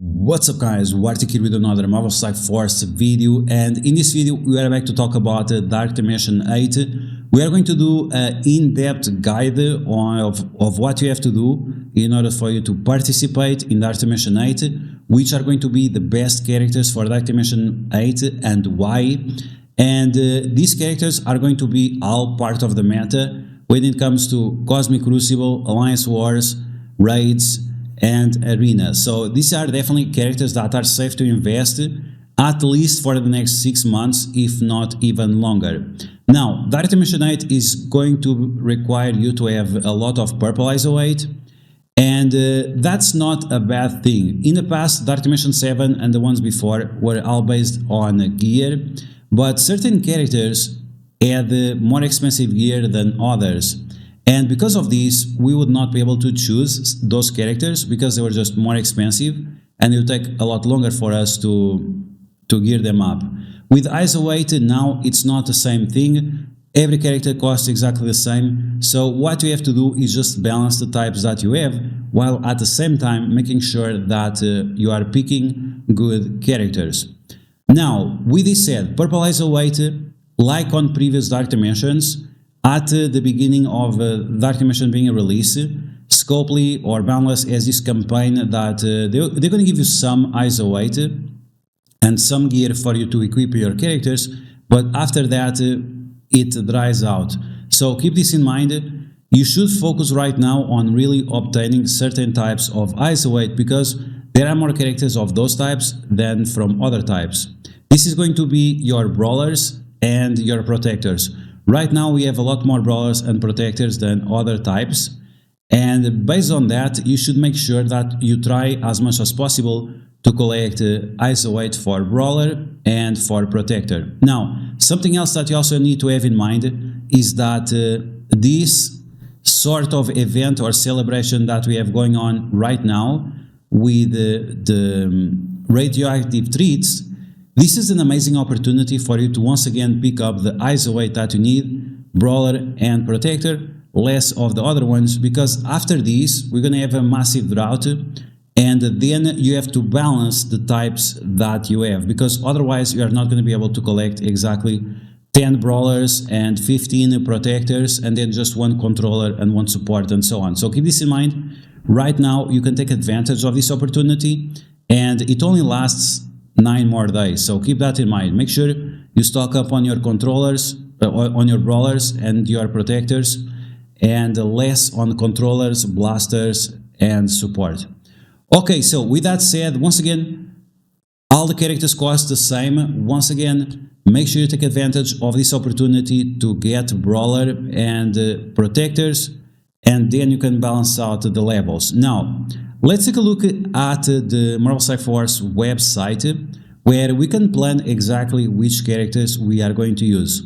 What's up guys, DuArktik here with another Marvel Strike Force video, and in this video we are back to talk about Dark Dimension 8. We are going to do an in-depth guide of what you have to do in order for you to participate in Dark Dimension 8, which are going to be the best characters for Dark Dimension 8 and why. And these characters are going to be all part of the meta when it comes to Cosmic Crucible, Alliance Wars, Raids, and Arena. So these are definitely characters that are safe to invest at least for the next 6 months, if not even longer. Now, Dark Dimension 8 is going to require you to have a lot of purple ISO 8, and that's not a bad thing. In the past, Dark Dimension 7 and the ones before were all based on gear, but certain characters had more expensive gear than others. And because of this, we would not be able to choose those characters because they were just more expensive and it would take a lot longer for us to gear them up. With ISO 8 now, it's not the same thing. Every character costs exactly the same. So what you have to do is just balance the types that you have, while at the same time making sure that you are picking good characters. Now, with this said, purple ISO 8, like on previous Dark Dimensions, at the beginning of Dark Dimension being released, Scopely or Boundless has this campaign that they're going to give you some ISO 8 and some gear for you to equip your characters, but after that it dries out. So keep this in mind. You should focus right now on really obtaining certain types of ISO 8 because there are more characters of those types than from other types. This is going to be your brawlers and your protectors. Right now we have a lot more brawlers and protectors than other types, and based on that you should make sure that you try as much as possible to collect ISO 8 for brawler and for protector. Now, something else that you also need to have in mind is that this sort of event or celebration that we have going on right now with the radioactive treats, this is an amazing opportunity for you to once again pick up the ISO 8 that you need, brawler and protector, less of the other ones, because after this we're going to have a massive drought, and then you have to balance the types that you have, because otherwise you are not going to be able to collect exactly 10 brawlers and 15 protectors and then just one controller and one support and so on. So keep this in mind. Right now you can take advantage of this opportunity, and it only lasts 9 more days, so keep that in mind. Make sure you stock up on your controllers, on your brawlers and your protectors, and less on controllers, blasters and support. Okay, so with that said, once again, all the characters cost the same. Once again, make sure you take advantage of this opportunity to get brawler and protectors, and then you can balance out the levels. Now, let's take a look at the Marvel Strike Force website, where we can plan exactly which characters we are going to use.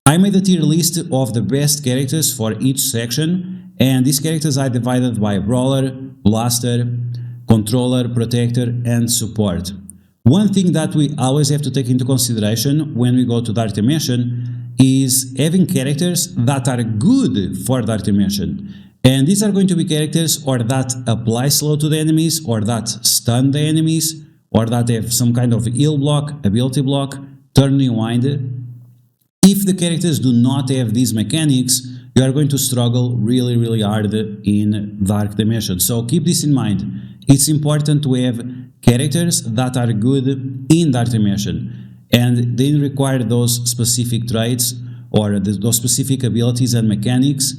I made a tier list of the best characters for each section, and these characters are divided by brawler, blaster, controller, protector and support. One thing that we always have to take into consideration when we go to Dark Dimension is having characters that are good for Dark Dimension. And these are going to be characters or that apply slow to the enemies, or that stun the enemies, or that have some kind of heal block, ability block, turn rewind. If the characters do not have these mechanics, you are going to struggle really hard in Dark Dimension. So keep this in mind. It's important to have characters that are good in Dark Dimension, and they require those specific traits or those specific abilities and mechanics,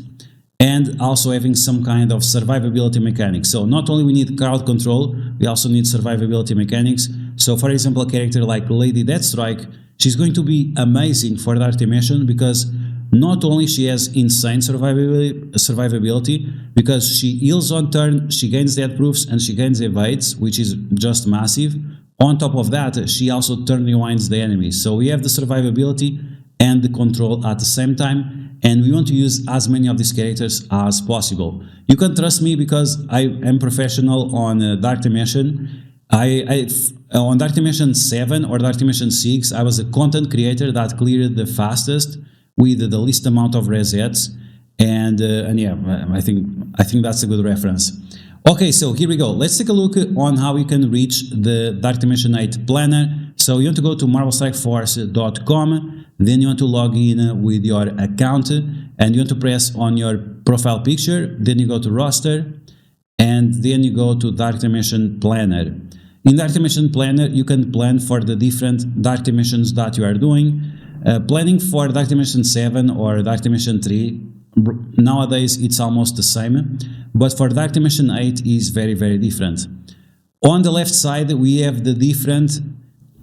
and also having some kind of survivability mechanics. So not only we need crowd control, we also need survivability mechanics. So for example, a character like Lady Deathstrike, she's going to be amazing for Dark Dimension because not only she has insane survivability, because she heals on turn, she gains death proofs and she gains evades, which is just massive. On top of that, she also turn rewinds the enemies. So we have the survivability and the control at the same time, and we want to use as many of these characters as possible. You can trust me because I am professional on Dark Dimension. On Dark Dimension 7 or Dark Dimension 6, I was a content creator that cleared the fastest with the least amount of resets, and yeah, I think that's a good reference. Okay, so here we go. Let's take a look on how you can reach the Dark Dimension 8 planner. So you want to go to marvelstrikeforce.com, then you want to log in with your account, and you want to press on your profile picture, then you go to roster, and then you go to Dark Dimension Planner. In Dark Dimension Planner, you can plan for the different Dark Dimensions that you are doing. Planning for Dark Dimension 7 or Dark Dimension 3, nowadays it's almost the same, but for Dark Dimension 8 is very, very different. On the left side, we have the different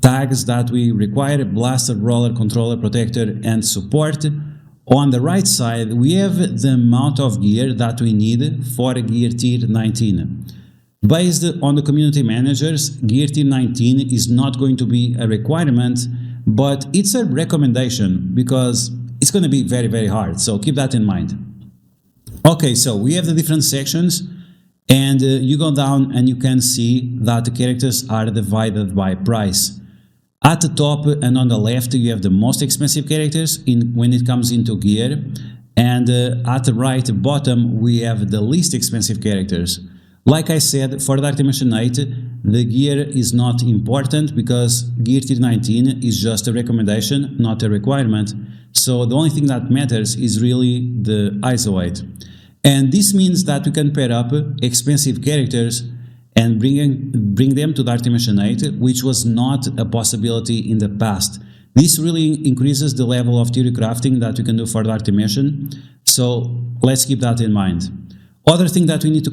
tags that we require: blaster, roller, controller, protector, and support. On the right side, we have the amount of gear that we need for gear tier 19. Based on the community managers, gear tier 19 is not going to be a requirement, but it's a recommendation because it's going to be very, very hard. So keep that in mind. Okay, so we have the different sections, and you go down and you can see that the characters are divided by price. At the top and on the left, you have the most expensive characters when it comes into gear, and at the right bottom, we have the least expensive characters. Like I said, for Dark Dimension 8, the gear is not important because gear tier 19 is just a recommendation, not a requirement. So the only thing that matters is really the ISO weight. And this means that we can pair up expensive characters and bring them to Dark Dimension 8, which was not a possibility in the past. This really increases the level of theory crafting that we can do for Dark Dimension, so let's keep that in mind. Other thing that we need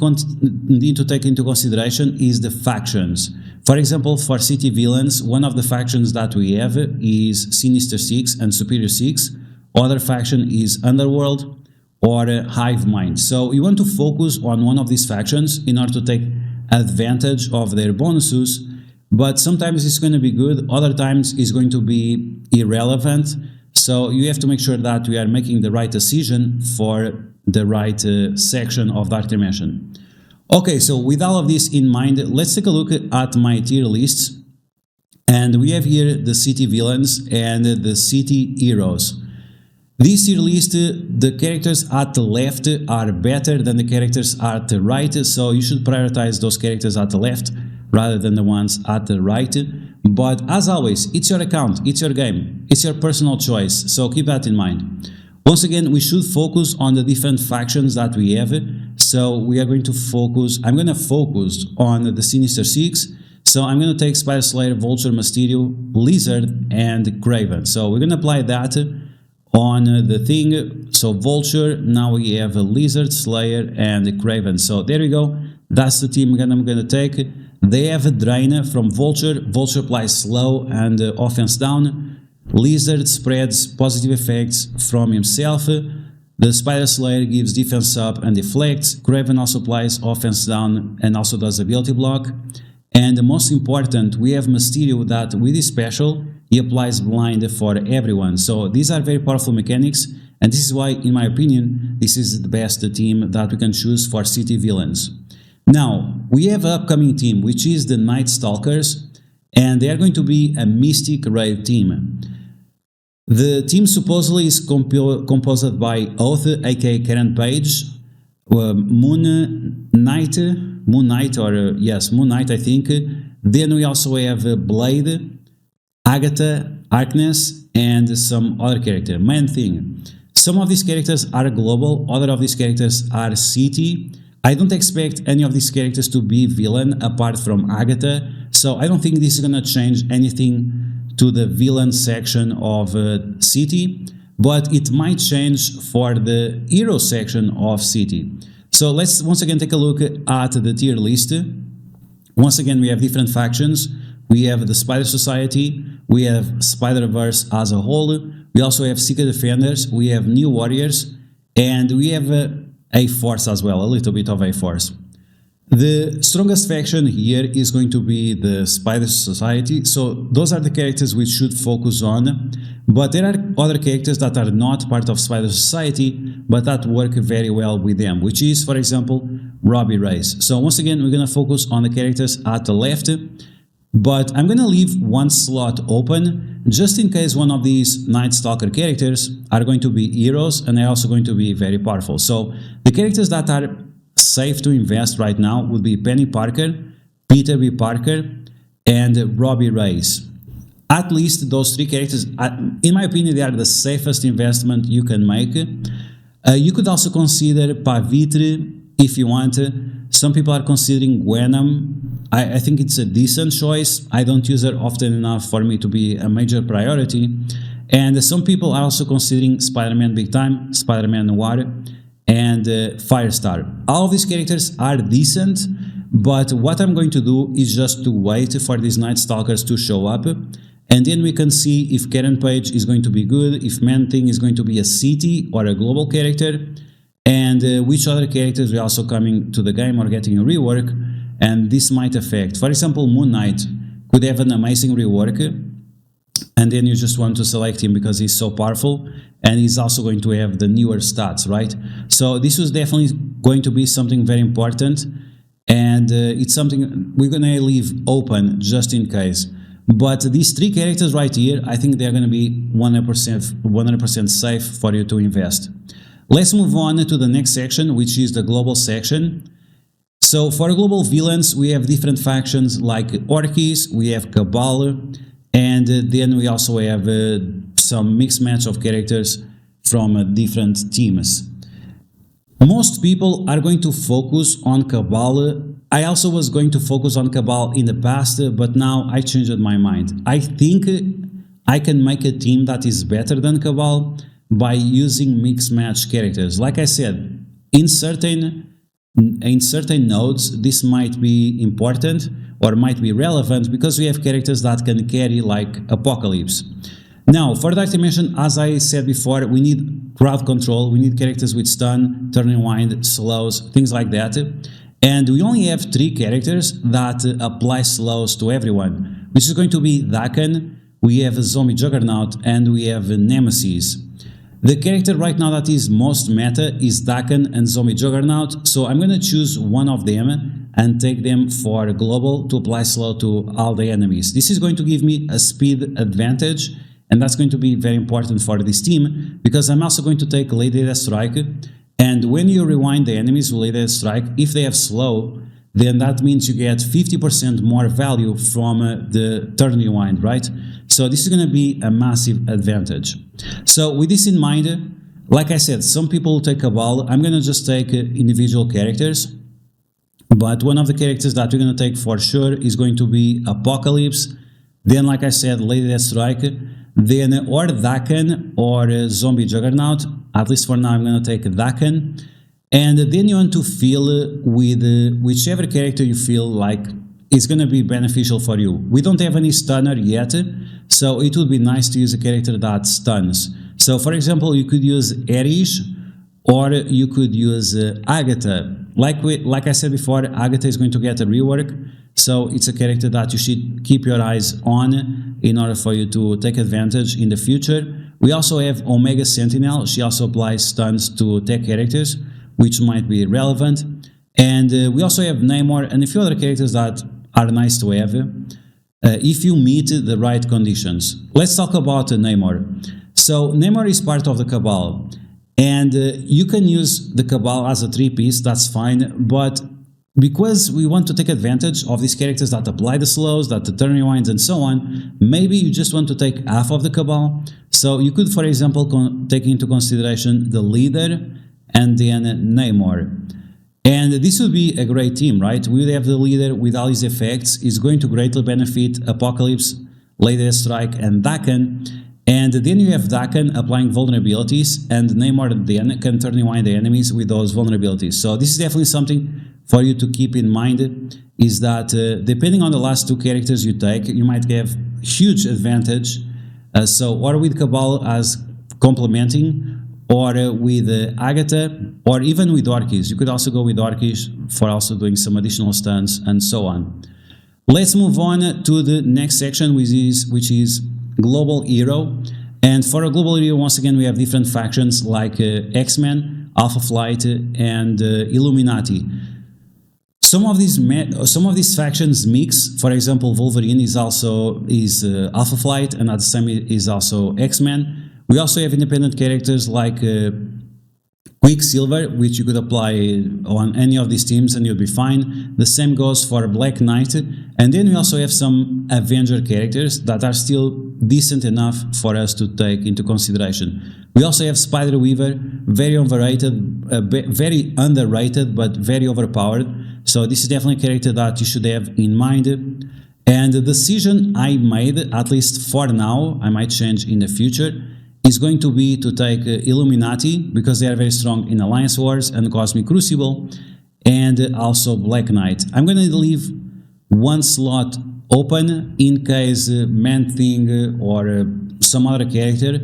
to take into consideration is the factions. For example, for city villains, one of the factions that we have is Sinister 6 and Superior 6. Other faction is Underworld or Hive Mind. So you want to focus on one of these factions in order to take advantage of their bonuses, but sometimes it's going to be good, other times it's going to be irrelevant. So you have to make sure that we are making the right decision for the right section of Dark Dimension. Okay, so with all of this in mind, let's take a look at my tier lists. And we have here the city villains and the city heroes. This tier list, the characters at the left are better than the characters at the right, so you should prioritize those characters at the left rather than the ones at the right. But as always, it's your account, it's your game, it's your personal choice, so keep that in mind. Once again, we should focus on the different factions that we have. So we are going to focus, I'm going to focus on the Sinister 6. So I'm going to take Spider Slayer, Vulture, Mysterio, Lizard, and Craven. So we're going to apply that on the thing. So Vulture, now we have a Lizard, Slayer, and Craven. So there we go. That's the team I'm going to take. They have a Drain from Vulture. Vulture applies slow and offense down. Lizard spreads positive effects from himself. The Spider Slayer gives defense up and deflects. Craven also applies offense down and also does ability block. And the most important, we have Mysterio that with his special, he applies blind for everyone. So these are very powerful mechanics, and this is why, in my opinion, this is the best team that we can choose for city villains. Now, we have an upcoming team, which is the Nightstalkers, and they are going to be a Mystic Raid team. The team supposedly is composed by Oath, aka Karen Page, Moon Knight, I think. Then we also have Blade, Agatha, Harkness, and some other character. Main thing, some of these characters are global, other of these characters are city. I don't expect any of these characters to be villain apart from Agatha, so I don't think this is gonna change anything to the villain section of city, but it might change for the hero section of city. So let's once again take a look at the tier list. Once again, we have different factions. We have the Spider Society, we have Spider-Verse as a whole, we also have Secret Defenders, we have New Warriors, and we have A-Force as well, a little bit of A-Force. The strongest faction here is going to be the Spider Society, so those are the characters we should focus on, but there are other characters that are not part of Spider Society, but that work very well with them, which is, for example, Robbie Reyes. So once again, we're going to focus on the characters at the left, but I'm going to leave one slot open just in case one of these Nightstalker characters are going to be heroes and are also going to be very powerful. So the characters that are safe to invest right now would be Penny Parker, Peter B. Parker, and Robbie Reyes. At least those three characters, in my opinion, they are the safest investment you can make. You could also consider Pavitr if you want. Some people are considering Venom. I think it's a decent choice. I don't use her often enough for me to be a major priority. And some people are also considering Spider-Man Big Time, Spider-Man Noir, and Firestar. All of these characters are decent, but what I'm going to do is just to wait for these Nightstalkers to show up, and then we can see if Karen Page is going to be good, if Man-Thing is going to be a city or a global character, and which other characters are also coming to the game or getting a rework, and this might affect. For example, Moon Knight could have an amazing rework, and then you just want to select him because he's so powerful, and he's also going to have the newer stats, right? So this was definitely going to be something very important, and it's something we're gonna leave open just in case. But these three characters right here, I think they're gonna be 100% safe for you to invest. Let's move on to the next section, which is the global section. So for global villains, we have different factions like Orkies, we have Cabal, and then we also have some mixed match of characters from different teams. Most people are going to focus on Cabal. I also was going to focus on Cabal in the past, but now I changed my mind. I think I can make a team that is better than Cabal by using mixed match characters. Like I said, in certain nodes, this might be important or might be relevant because we have characters that can carry like Apocalypse. Now, for Dark Dimension, as I said before, we need crowd control, we need characters with stun, turn and wind, slows, things like that. And we only have 3 characters that apply slows to everyone, which is going to be Dakan, we have a Zombie Juggernaut, and we have a Nemesis. The character right now that is most meta is Dakan and Zombie Juggernaut, so I'm going to choose one of them and take them for global to apply slow to all the enemies. This is going to give me a speed advantage, and that's going to be very important for this team, because I'm also going to take Lady Deathstrike, and when you rewind the enemies with Lady Deathstrike, if they have slow, then that means you get 50% more value from the turn rewind, right? So this is going to be a massive advantage. So with this in mind, like I said, some people will take Cabal. I'm going to just take individual characters, but one of the characters that we're going to take for sure is going to be Apocalypse. Then, like I said, Lady Deathstrike, then or Dakan or Zombie Juggernaut. At least for now, I'm going to take Dakan. And then you want to fill with whichever character you feel like is going to be beneficial for you. We don't have any stunner yet, so it would be nice to use a character that stuns. So for example, you could use Erish, or you could use Agatha. Like I said before, Agatha is going to get a rework, so it's a character that you should keep your eyes on in order for you to take advantage in the future. We also have Omega Sentinel. She also applies stuns to tech characters, which might be relevant. And we also have Namor and a few other characters that are nice to have if you meet the right conditions. Let's talk about Namor. So Namor is part of the Cabal, and you can use the Cabal as a 3-piece, that's fine, but because we want to take advantage of these characters that apply the slows, that the turn rewinds and so on, maybe you just want to take half of the Cabal. So you could, for example, take into consideration the leader and then Namor. And this would be a great team, right? We would have the leader with all his effects. It's going to greatly benefit Apocalypse, Lady Deathstrike, and Dakan. And then you have Dakan applying vulnerabilities, and Namor then can turn rewind the enemies with those vulnerabilities. So this is definitely something for you to keep in mind, is that depending on the last 2 characters you take, you might have huge advantage. Or with Cabal as complementing, or with Agatha, or even with Orkies. You could also go with Orkies for also doing some additional stuns and so on. Let's move on to the next section, which is Global Hero. And for a Global Hero, once again, we have different factions like X-Men, Alpha Flight, and Illuminati. Some of these factions mix. For example, Wolverine is Alpha Flight, and at the same is also X-Men. We also have independent characters like Quicksilver, which you could apply on any of these teams and you'll be fine. The same goes for Black Knight. And then we also have some Avenger characters that are still decent enough for us to take into consideration. We also have Spider Weaver, very overrated, very underrated, but very overpowered. So this is definitely a character that you should have in mind. And the decision I made, at least for now, I might change in the future, is going to be to take Illuminati, because they are very strong in Alliance Wars and Cosmic Crucible, and also Black Knight. I'm going to leave one slot open in case Man-Thing or some other character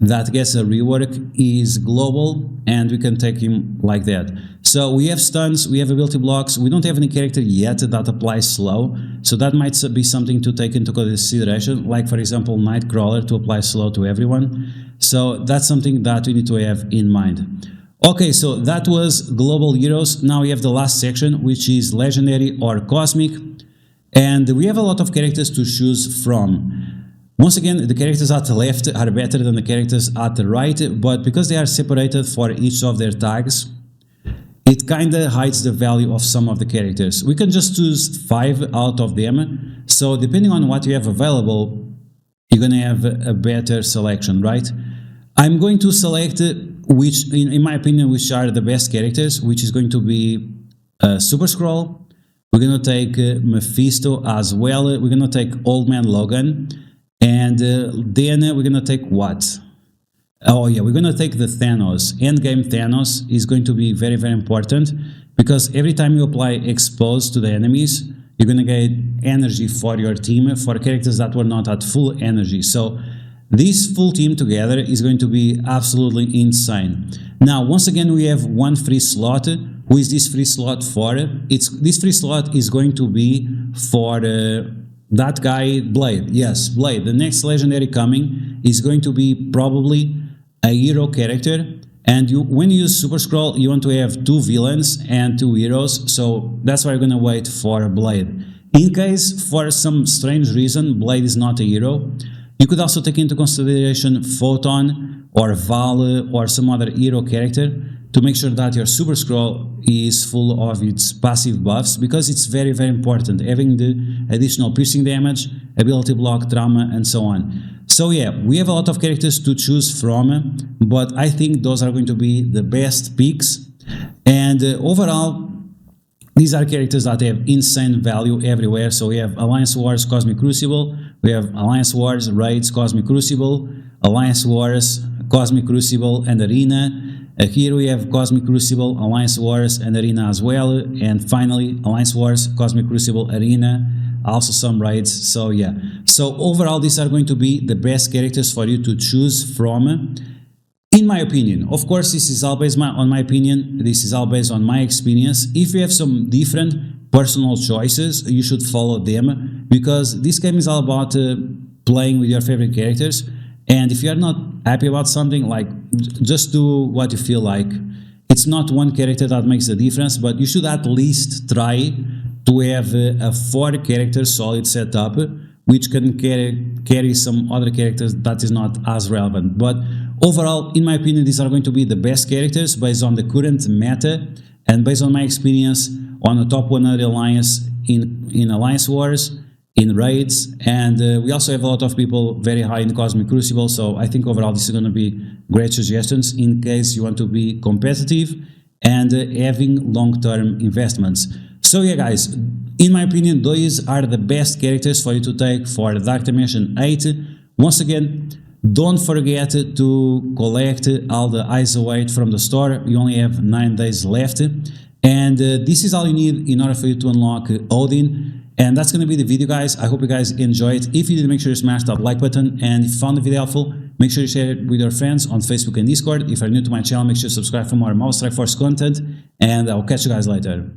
that gets a rework is global, and we can take him like that. So we have stuns, we have ability blocks, we don't have any character yet that applies slow, so that might be something to take into consideration, like for example Nightcrawler to apply slow to everyone. So that's something that we need to have in mind. Okay, so that was global heroes. Now we have the last section, which is legendary or cosmic, and we have a lot of characters to choose from. Once again, the characters at the left are better than the characters at the right, but because they are separated for each of their tags, it kinda hides the value of some of the characters. We can just choose 5 out of them, so depending on what you have available, you're gonna have a better selection, right? I'm going to select which, in my opinion, which are the best characters, which is going to be Super Skrull. We're gonna take Mephisto as well. We're gonna take Old Man Logan. And then we're gonna take what? Oh yeah, we're gonna take the Thanos. Endgame Thanos is going to be very, very important, because every time you apply Expose to the enemies, you're gonna get energy for your team for characters that were not at full energy. So this full team together is going to be absolutely insane. Now, once again, we have one free slot. Who is this free slot for? This free slot is going to be for that guy, Blade. Yes, Blade. The next legendary coming is going to be probably a hero character. And when you use Super Skrull, you want to have 2 villains and 2 heroes. So that's why you're going to wait for Blade. In case, for some strange reason, Blade is not a hero, you could also take into consideration Photon or Val or some other hero character to make sure that your Super Skrull is full of its passive buffs, because it's very, very important, having the additional piercing damage, ability block, trauma, and so on. So yeah, we have a lot of characters to choose from, but I think those are going to be the best picks. And overall, these are characters that have insane value everywhere. So we have Alliance Wars, Cosmic Crucible, we have Alliance Wars, Raids, Cosmic Crucible, Alliance Wars, Cosmic Crucible, and Arena. Here we have Cosmic Crucible, Alliance Wars, and Arena as well. And finally, Alliance Wars, Cosmic Crucible, Arena, also some raids. So yeah. So overall, these are going to be the best characters for you to choose from, in my opinion. Of course, this is all based on my opinion. This is all based on my experience. If you have some different personal choices, you should follow them, because this game is all about playing with your favorite characters. And if you're not happy about something, like, just do what you feel like. It's not one character that makes the difference, but you should at least try to have a 4 character solid setup, which can carry some other characters that is not as relevant. But overall, in my opinion, these are going to be the best characters based on the current meta and based on my experience on the top 100 alliance in Alliance Wars, in Raids, and we also have a lot of people very high in Cosmic Crucible, so I think overall this is going to be great suggestions in case you want to be competitive and having long-term investments. So yeah guys, in my opinion, those are the best characters for you to take for Dark Dimension 8. Once again, don't forget to collect all the ISO 8 from the store. You only have 9 days left, and this is all you need in order for you to unlock Odin. And that's going to be the video, guys. I hope you guys enjoyed. If you did, make sure you smash that like button, and if you found the video helpful, make sure you share it with your friends on Facebook and Discord. If you're new to my channel, make sure you subscribe for more Marvel Strike Force content, and I'll catch you guys later.